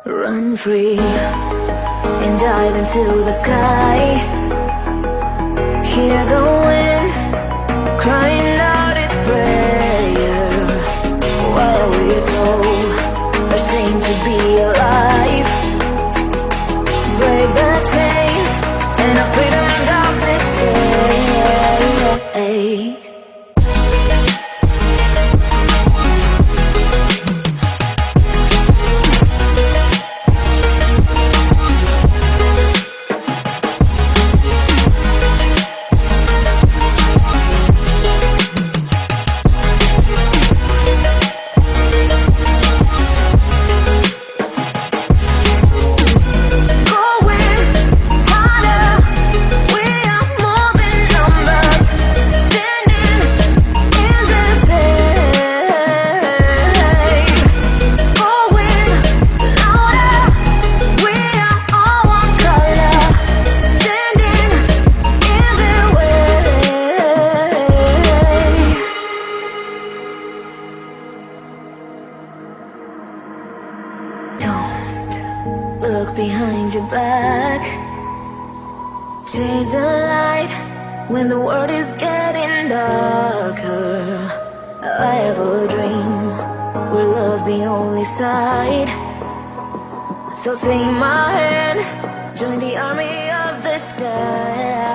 Run free and dive into the sky. Hear the wind crying out its prayer. While we're so ashamed to be alive, break the chains and our freedom's ours to take. Look behind your back. Chase a light when the world is getting darker. I have a dream where love's the only side. So take my hand, join the army of the side.